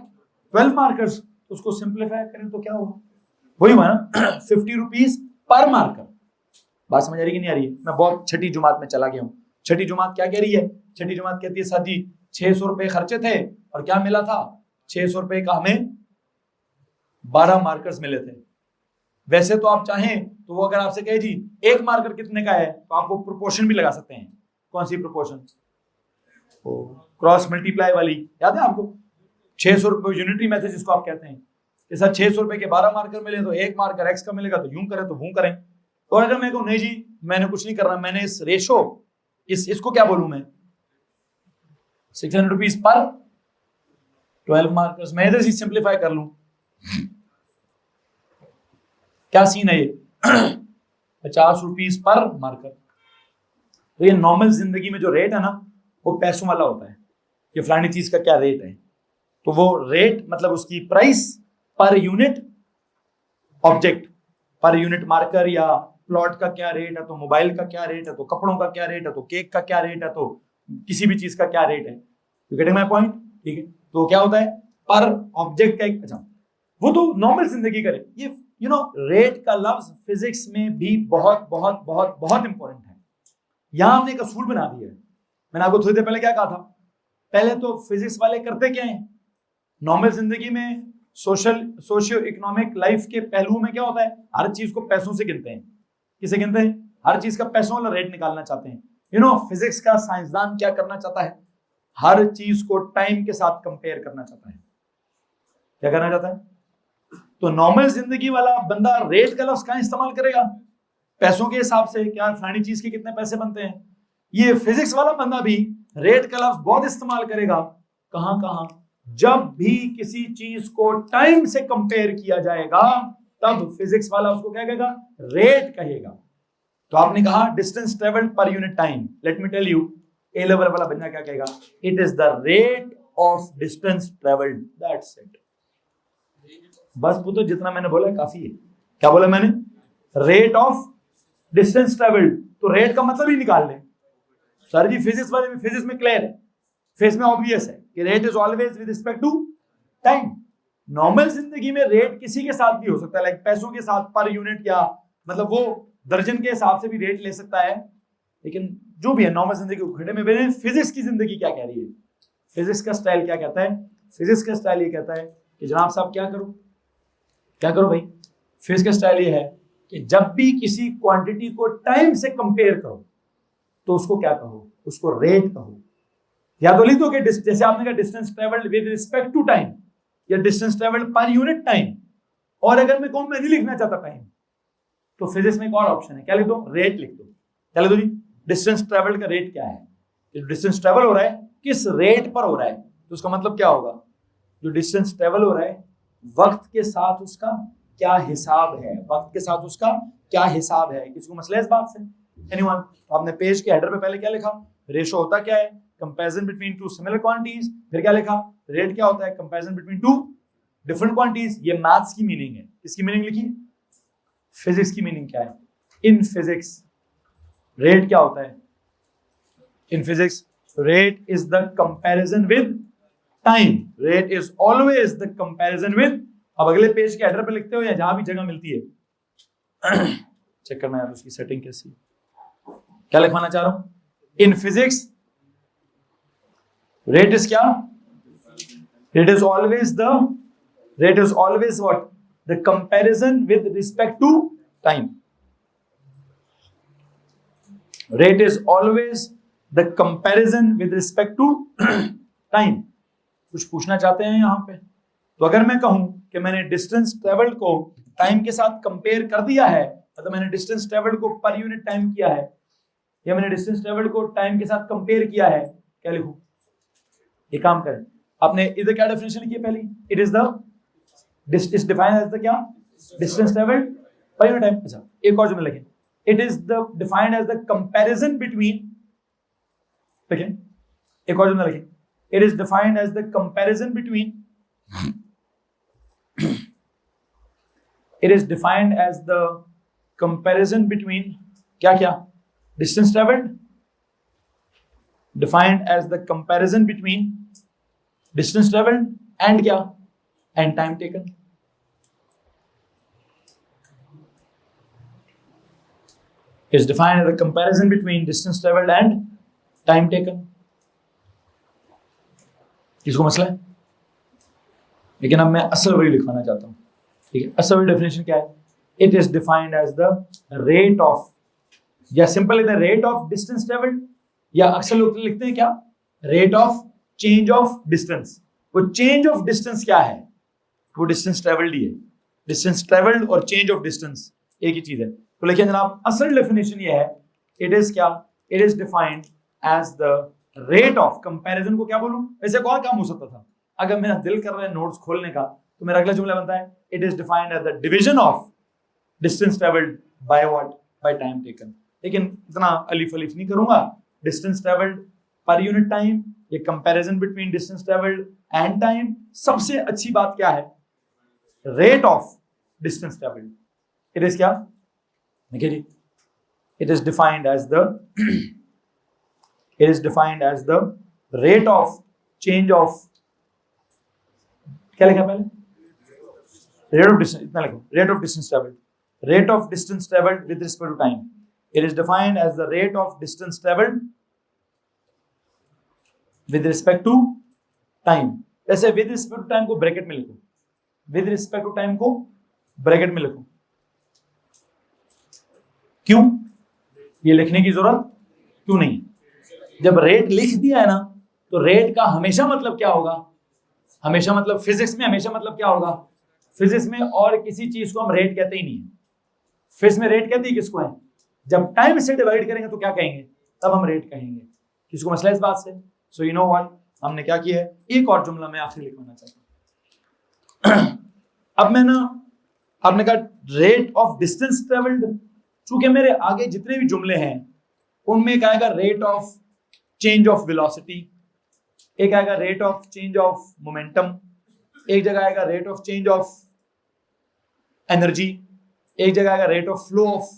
12 मार्कर्स। उसको सिंप्लीफाई करें तो क्या होगा? वही हुआ ना, 50 रुपीज पर मार्कर। बात समझ आ रही कि नहीं आ रही है? मैं बहुत छठी जुमात में चला गया हूं। छठी जुमात क्या कह रही है? छठी जुमात कहती है सर जी 600 रुपए खर्चे थे और क्या मिला था? 600 रुपए का हमें 12 मार्कर्स मिले थे। वैसे तो आप चाहें तो वो अगर आपसे कहे जी एक मार्कर कितने का है, तो आप वो प्रोपोर्शन भी लगा सकते हैं। कौन सी प्रोपोर्शन? क्रॉस मल्टीप्लाई वाली, याद है आपको? 600 रुपए यूनिटरी मेथड जिसको आप कहते हैं कि सर 600 रुपए के 12 मार्कर मिले तो एक मार्कर एक्स का मिलेगा, तो यूं करें तो वूं करें। तो अगर मैं कहूं नहीं जी मैंने कुछ नहीं करना, मैंने इस रेशो इसको क्या बोलूं मैं? 600 रुपीज पर 12 मार्कर्स। मैं इधर से सिंप्लीफाई कर लूं, क्या सीन है ये? 50 रुपीज पर मार्कर। तो ये नॉर्मल जिंदगी में जो रेट है ना, वो पैसों वाला होता है कि फलानी चीज का क्या रेट है। तो वो रेट मतलब उसकी price per unit object, per unit marker, या प्लॉट का क्या रेट है, तो मोबाइल का क्या रेट है, तो कपड़ों का क्या रेट है, तो केक का क्या रेट है, तो किसी भी चीज का क्या रेट है। You getting my point? ठीक है। तो क्या होता है? पर ऑब्जेक्ट का एक, अच्छा वो तो नॉर्मल जिंदगी करे। ये रेट का लफ्ज फिजिक्स में भी बहुत बहुत बहुत बहुत इंपॉर्टेंट है। यहां हमने एक असूल बना दिया है। मैंने आपको थोड़ी देर पहले क्या कहा था? पहले तो फिजिक्स वाले करते क्या है? नॉर्मल जिंदगी में सोशियो इकोनॉमिक लाइफ के पहलुओं में क्या होता है? हर चीज को पैसों से गिनते हैं। किसे गिनते हैं? हर चीज का पैसों वाला रेट निकालना चाहते हैं। फिजिक्स का साइंसदान क्या करना चाहता है? हर चीज को टाइम के साथ कंपेयर करना चाहता है। क्या करना चाहता है? तो नॉर्मल जिंदगी वाला बंदा रेट का लफ्ज कहां इस्तेमाल करेगा? पैसों के हिसाब से, क्या फलानी चीज के कितने पैसे बनते हैं। ये फिजिक्स वाला बंदा भी रेट का लफ्ज बहुत इस्तेमाल करेगा। कहां कहां? जब भी किसी चीज को टाइम से कंपेयर किया जाएगा तब फिजिक्स वाला उसको क्या कहेगा? रेट कहेगा। तो आपने कहा distance travelled per unit time. Let me tell you, A level वाला बंदा क्या कहेगा? It is the rate of distance travelled. That's it. बस वो तो जितना मैंने बोला काफी है। क्या बोला मैंने? रेट ऑफ डिस्टेंस ट्रेवल्ड, तो रेट का मतलब ही निकाल लें। सर जी फिजिक्स में क्लियर है, फिजिक्स में ऑब्वियस है कि rate is always with respect to time. Normal जिंदगी में रेट किसी के साथ भी हो सकता है, लाइक पैसों के साथ पर यूनिट, या मतलब वो दर्जन के हिसाब से भी रेट ले सकता है, लेकिन जो भी है नॉर्मल जिंदगी को घटे में बने। फिजिक्स की जिंदगी क्या कह रही है, फिजिक्स का स्टाइल क्या कहता है? फिजिक्स का स्टाइल ये कहता है कि जनाब साहब क्या करो भाई, फिजिक्स का स्टाइल ये है कि जब भी किसी क्वांटिटी को टाइम से कंपेयर करो तो उसको क्या कहो, उसको रेट कहो। या तो लिख दो कि जैसे आपने कहा distance travelled with respect to time, या distance travelled per unit time. और अगर मैं कहूं मैं नहीं लिखना चाहता टाइम, तो फिजिक्स में एक और ऑप्शन है, क्या लिख दो? रेट लिख दो। क्या लिख दो जी? डिस्टेंस ट्रेवल्ड का रेट क्या है, डिस्टेंस ट्रेवल हो रहा है किस रेट पर हो रहा है, तो उसका मतलब क्या होगा? जो डिस्टेंस ट्रेवल हो रहा है वक्त के साथ उसका क्या हिसाब है, वक्त के साथ उसका क्या हिसाब है। किसी को मसला है इस बात से? एनीवन? तो आपने पेज के हेडर पे पहले क्या लिखा? रेशो होता क्या है? Comparison between two similar quantities. फिर क्या लिखा? रेट क्या होता है? Comparison between to different quantities. ये मैथ्स की मीनिंग है। इसकी मीनिंग लिखी। फिजिक्स की मीनिंग क्या है? इन फिजिक्स रेट क्या होता है? इन physics rate is the comparison with time. Rate is always the comparison with. अब अगले पेज के हेडर पे लिखते हो या जहां भी जगह मिलती है चेक करना है उसकी सेटिंग कैसी। क्या लिखवाना चाह रहा हूं? इन फिजिक्स रेट इज क्या? Rate is always what? The comparison with respect to time. Rate is always the comparison with respect to time. कुछ पूछना चाहते हैं यहां पे? तो अगर मैं कहूं कि मैंने डिस्टेंस ट्रेवल्ड को टाइम के साथ कंपेयर कर दिया है, मतलब मैंने डिस्टेंस ट्रेवल्ड को पर यूनिट टाइम किया है, या मैंने डिस्टेंस ट्रेवल्ड को टाइम के साथ कंपेयर किया है, क्या लिखूं? ये काम करें, आपने इधर क्या डेफिनेशन लिखी है पहली? It is the distance defined as the क्या? Distance travelled per unit time. अच्छा, एक और जुमला लिखें, it is the defined as the comparison between. लिखें, एक और जुमला लिखें, it is defined as the comparison between it is defined as the comparison between क्या distance traveled, defined as the comparison between distance traveled and क्या? and time taken. Is defined as the comparison between distance traveled and time taken. किसको मसला है? लेकिन अब मैं असल word लिखवाना चाहता हूं। ठीक है, असल वर्ड डेफिनेशन क्या है? It is defined as the rate of, या simple the rate of distance travelled, या अक्सर लोग लिखते हैं क्या? Rate of change of distance. वो चेंज ऑफ डिस्टेंस क्या है? वो डिस्टेंस ट्रेवल्ड ही है। डिस्टेंस ट्रेवल्ड और चेंज ऑफ डिस्टेंस एक ही चीज है। तो लेकिन जनाब असल डेफिनेशन ये है, इट इज क्या? It is defined as the rate of comparison को क्या बोलूं? वैसे और काम हो सकता था। अगर मेरा दिल कर रहा है नोट्स खोलने का, तो मेरा अगला जुमला बनता है, it is defined as the division of distance travelled by what? By time taken. लेकिन इतना अलीफ अलीफ नहीं करूंगा। Distance travelled per unit time, ये comparison between distance travelled and time. सबसे अच्छी बात क्या है? Rate of distance travelled. It is क्या? देखिए जी, it is defined as the it is defined as the rate of change of, क्या लिखा पहले? rate of distance, इतना लिखो, rate of distance traveled, rate of distance traveled with respect to time. It is defined as the rate of distance traveled with respect to time. ऐसे with respect to time को bracket में लिखो, with respect to time को bracket में लिखो। क्यों ये लिखने की जरूरत क्यों नहीं? जब रेट लिख दिया है ना, तो रेट का हमेशा मतलब क्या होगा? हमेशा मतलब फिजिक्स में हमेशा मतलब क्या होगा? फिजिक्स में और किसी चीज को हम रेट कहते ही नहीं है। फिजिक्स में रेट कहते ही किसको है? जब टाइम से डिवाइड करेंगे तो क्या कहेंगे? तब हम रेट कहेंगे। किसको मसला है इस बात से? सो यू नो व्हाट, हमने क्या किया है? एक और जुमला मैं आखिरी लिखवाना चाहता हूं। अब मैं ना, आपने कहा रेट ऑफ डिस्टेंस ट्रेवल्ड, चूंकि मेरे आगे जितने भी जुमले हैं उनमें एक आएगा rate of change of velocity, एक आएगा rate of change of momentum, एक जगह आएगा rate of change of energy, एक जगह आएगा rate of flow of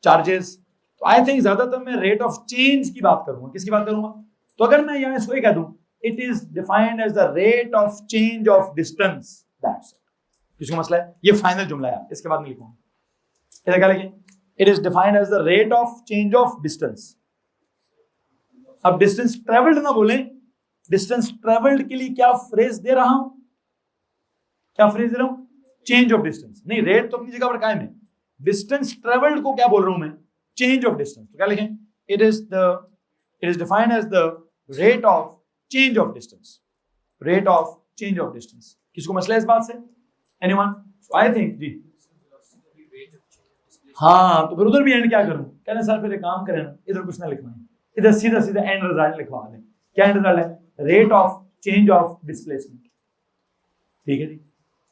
charges. तो आई थिंक ज्यादातर मैं रेट ऑफ चेंज की बात करूंगा। किसकी बात करूंगा? तो अगर मैं यहाँ इसको कह दूं, it is defined as the rate of change of distance, that's it. किसको मसला है? ये फाइनल जुमला है, इसके बाद नहीं लिखूंगा। इधर क्या लिखें? It is defined as the rate of change of distance. अब डिस्टेंस ट्रेवल्ड ना बोलें, डिस्टेंस ट्रेवल्ड के लिए क्या फ्रेज दे रहा हूं? क्या फ्रेज दे रहा हूं? Change of distance. नहीं, रेट तो अपनी जगह पर कायम है, डिस्टेंस ट्रेवल्ड को क्या बोल रहा हूं मैं? Change of distance. तो क्या लिखें? It is defined as the rate of change of distance, rate of change of distance. किसको मसला है इस बात से? एनीवन? आई थिंक जी हाँ, तो फिर उधर भी एंड क्या करूं? कहते सर फिर एक काम करें ना, इधर कुछ ना लिखना है, इधर सीधा सीधा एंड रिजल्ट लिखवा दें। क्या एंड रिजल्ट है? Rate of change of displacement. ठीक है जी।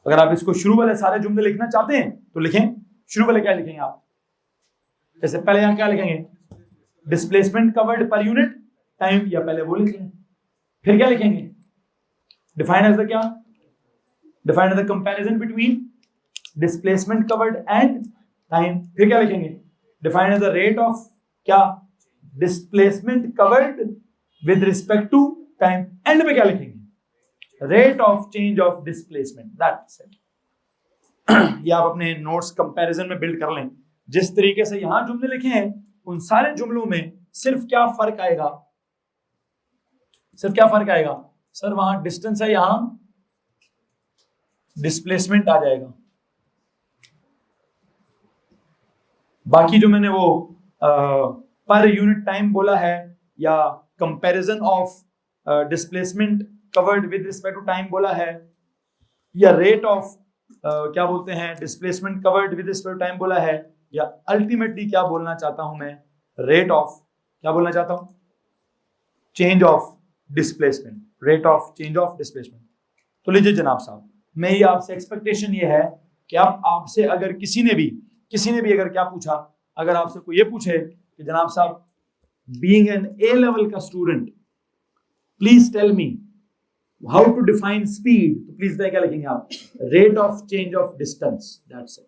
अगर आप इसको शुरू वाले सारे जुमले लिखना चाहते हैं तो लिखें। शुरू वाले क्या लिखेंगे आप? जैसे पहले यहां क्या लिखेंगे? डिस्प्लेसमेंट कवर्ड पर यूनिट टाइम, या पहले वो लिख लें। फिर क्या लिखेंगे? डिफाइंड एज द क्या? Defined as the comparison between displacement covered and time. फिर क्या लिखेंगे? Defined as the rate of क्या? Displacement covered with respect to time. End पे क्या लिखेंगे? Rate of change of displacement, that's it. ये आप अपने नोट्स कंपैरिजन में बिल्ड कर लें। जिस तरीके से यहां जुमले लिखे हैं, उन सारे जुमलों में सिर्फ क्या फर्क आएगा? सिर्फ क्या फर्क आएगा? सर वहां डिस्टेंस है, यहां डिस्प्लेसमेंट आ जाएगा। बाकी जो मैंने वो पर यूनिट टाइम बोला है, या comparison of displacement covered with respect to time बोला है, या रेट ऑफ क्या बोलते हैं displacement covered with respect to time बोला है, या अल्टीमेटली क्या बोलना चाहता हूं मैं? रेट ऑफ क्या बोलना चाहता हूं? Change of displacement, rate of change of displacement. तो लीजिए जनाब साहब, मैं ये आपसे एक्सपेक्टेशन ये है कि आपसे अगर किसी ने भी अगर क्या पूछा, अगर आपसे कोई ये पूछे कि जनाब साहब बीइंग एन ए लेवल का student please tell me how to define speed, तो प्लीज क्या लिखेंगे आप? Rate of change of distance, that's it.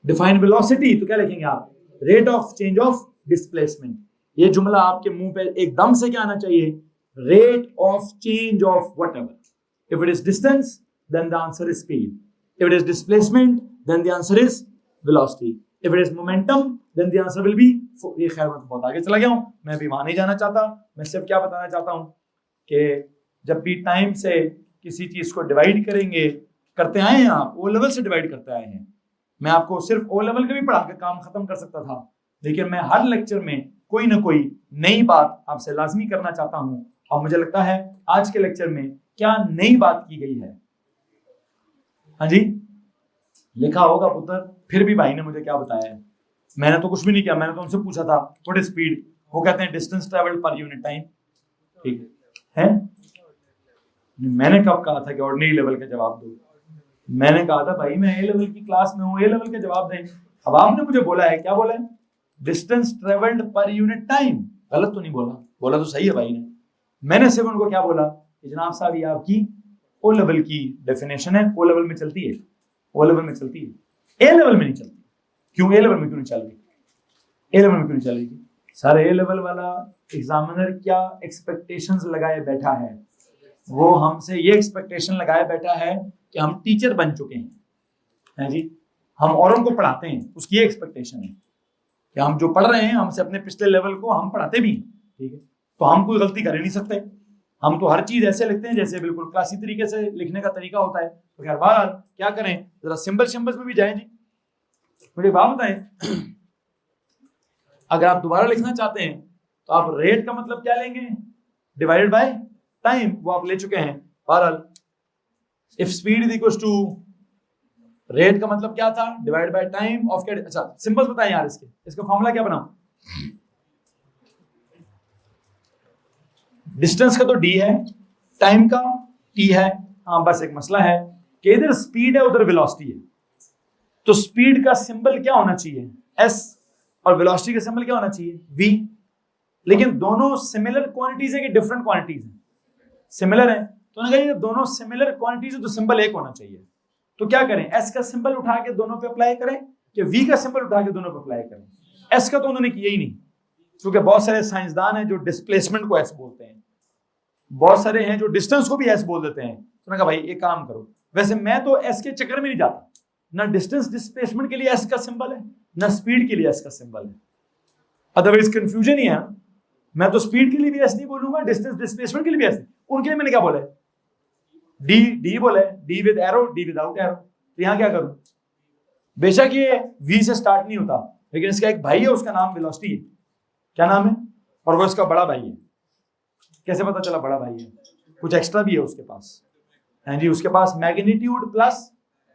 Define velocity, तो क्या लिखेंगे आप? Rate of change of displacement. ये जुमला आपके मुंह पे एकदम से क्या आना चाहिए? Rate of change of whatever. If it is distance then the answer is speed. If it is displacement then the answer is velocity. If it is momentum then the answer will be, ये खैर मैं बहुत आगे चला गया हूं, मैं अभी वहां नहीं जाना चाहता। मैं सिर्फ क्या बताना चाहता हूं कि जब भी टाइम से किसी चीज को डिवाइड करते आए हैं आप, ओ लेवल से डिवाइड करते आए हैं। मैं आपको सिर्फ ओ लेवल का भी पढ़ा के काम खत्म कर सकता था, लेकिन मैं हर लेक्चर में कोई ना कोई नई बात आपसे लाजमी करना चाहता हूं। और मुझे लगता है आज के लेक्चर में क्या नई बात की गई है? हाँ जी, लिखा होगा पुत्र। फिर भी भाई ने मुझे क्या बताया है? मैंने तो कुछ भी नहीं किया, मैंने तो उनसे पूछा था व्हाट इज स्पीड, वो कहते हैं distance travelled per unit time. ठीक है? मैंने कब कहा था कि ऑर्डिनरी लेवल का जवाब दो? मैंने कहा था भाई मैं ए लेवल की क्लास में हूँ, ए लेवल का जवाब दें। अब आपने मुझे बोला है, क्या बोला है? Distance travelled per unit time. गलत तो नहीं बोला? बोला तो सही है भाई ने। मैंने सिर्फ उनको क्या बोला कि जनाब साहब ये आपकी ओ लेवल की डेफिनेशन है, ओ लेवल में चलती है, ओ लेवल में चलती है, ए लेवल में नहीं चलती। क्यों ए लेवल में क्यों नहीं चल रही? ए लेवल में क्यों नहीं चल रही? सर ए लेवल वाला एग्जामिनर क्या एक्सपेक्टेशंस लगाए बैठा है? वो हमसे ये एक्सपेक्टेशन लगाए बैठा है कि हम टीचर बन चुके हैं जी, हम औरों को पढ़ाते हैं, उसकी ये एक्सपेक्टेशन है कि हम जो पढ़ रहे हैं हमसे अपने पिछले लेवल को हम पढ़ाते भी हैं। ठीक है, तो हम कोई गलती कर ही नहीं सकते। हम तो हर चीज ऐसे लिखते हैं जैसे बिल्कुल क्लासी तरीके से लिखने का तरीका होता है। तो खैर बहरहाल क्या करें, जरा सिंबल्स में भी जाएं जी। मुझे बात बताएं, अगर आप दोबारा लिखना चाहते हैं तो आप रेट का मतलब क्या लेंगे? डिवाइडेड बाय टाइम, वो आप ले चुके हैं। बहरहाल if speed is equal to, rate का मतलब क्या था? डिवाइड बाय टाइम ऑफ क्या? अच्छा सिंबल्स बताएं यार, इसका फॉर्मूला क्या बनाऊं? डिस्टेंस का तो डी है, टाइम का टी है। हाँ बस एक मसला है कि इधर स्पीड है उधर वेलोसिटी है, तो स्पीड का सिंबल क्या होना चाहिए? एस, और वेलोसिटी का सिंबल क्या होना चाहिए? वी। लेकिन दोनों सिमिलर क्वांटिटीज है कि डिफरेंट क्वांटिटीज है? सिमिलर है। तो उन्होंने कहा दोनों सिमिलर क्वांटिटीज है तो सिंबल एक होना चाहिए। तो क्या करें? एस का सिंबल उठा के दोनों पे अप्लाई करें कि वी का सिंबल उठा के दोनों पे अप्लाई करें? एस का तो उन्होंने किया ही नहीं, क्योंकि बहुत सारे साइंसदान हैं जो डिस्प्लेसमेंट को एस बोलते हैं, बहुत सारे हैं जो डिस्टेंस को भी एस बोल देते हैं। तो मैंने कहा भाई एक काम करो, वैसे मैं तो एस के चक्कर में नहीं जाता, ना डिस्टेंस डिस्प्लेसमेंट के लिए एस का सिंबल है, ना स्पीड के लिए एस का सिंबल है, अदरवाइज कंफ्यूजन ही है। मैं तो स्पीड के लिए भी एस नहीं बोलूंगा, डिस्टेंस डिस्प्लेसमेंट के लिए भी एस नहीं। उनके लिए मैंने क्या बोला है, डी डी बोला है, D with arrow, D without arrow. तो यहां क्या करूं, बेशक ये वी से स्टार्ट नहीं होता, लेकिन इसका एक भाई है, उसका नाम वेलोसिटी है। क्या नाम है, और वो इसका बड़ा भाई है। कैसे पता चला बड़ा भाई है, कुछ एक्स्ट्रा भी है उसके पास। हाँ जी, उसके पास magnitude plus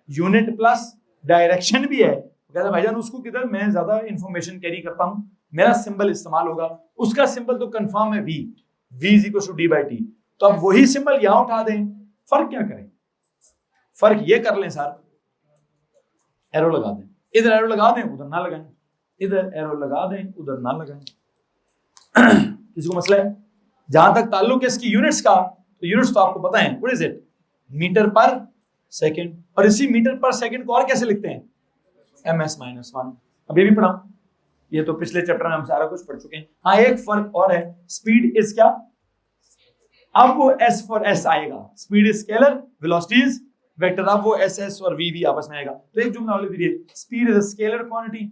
unit plus direction भी है। कहता भाईजान उसको किधर, मैं ज्यादा इंफॉर्मेशन कैरी करता हूं, मेरा सिंबल इस्तेमाल होगा, उसका सिंबल तो कंफर्म है V, v is equal to D by T. तो अब वही सिंबल यहां उठा दें, फर्क क्या करें, फर्क ये कर लें सर, एरो लगा दें, इधर एरो लगा दें उधर ना लगाएं, इधर एरो लगा दें उधर ना लगाएं। किसी को मसला है? जहां तक ताल्लुक है इसकी यूनिट्स का, तो यूनिट्स तो आपको पता है, व्हाट इज इट, मीटर पर सेकंड। और इसी मीटर पर सेकंड को और कैसे लिखते हैं, ms-1। अब ये भी पढ़ा, ये तो पिछले चैप्टर में हम सारा कुछ पढ़ चुके हैं। हाँ, एक फर्क और है, स्पीड इज क्या, अब वो s फॉर s आएगा, speed is scalar, velocity is vector, अब वो ss और v आपस में आएगा। तो एक जुमला और लिख दीजिए, speed is a scalar quantity,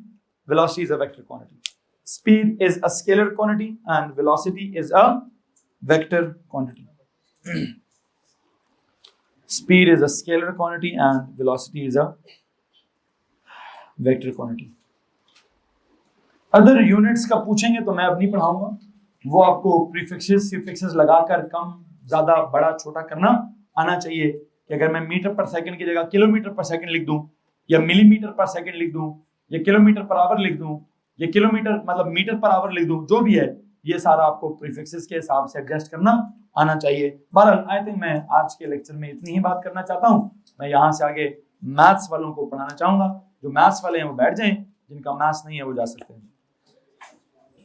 velocity is a vector quantity. Speed is a scalar quantity and velocity is a vector quantity. Speed is a scalar quantity and velocity is a vector quantity. Other units का पूछेंगे तो मैं अब नहीं पढ़ाऊंगा, वो आपको prefixes सुफिक्सेस लगाकर कम ज्यादा बड़ा छोटा करना आना चाहिए। कि अगर मैं मीटर पर सेकंड की जगह किलोमीटर पर सेकंड लिख दूं, या मिलीमीटर पर सेकंड लिख दूं, या किलोमीटर पर आवर लिख दूं, या किलोमीटर मतलब मीटर पर आवर लिख दूं, जो भी है ये सारा आपको प्रीफिक्सेस के हिसाब से एडजस्ट करना आना चाहिए। बहरहाल आई थिंक मैं आज के लेक्चर में इतनी ही बात करना चाहता हूं। मैं यहाँ से आगे मैथ्स वालों को पढ़ाना चाहूंगा, जो मैथ्स वाले हैं वो बैठ जाएं, जिनका मैथ्स नहीं है वो जा सकते हैं।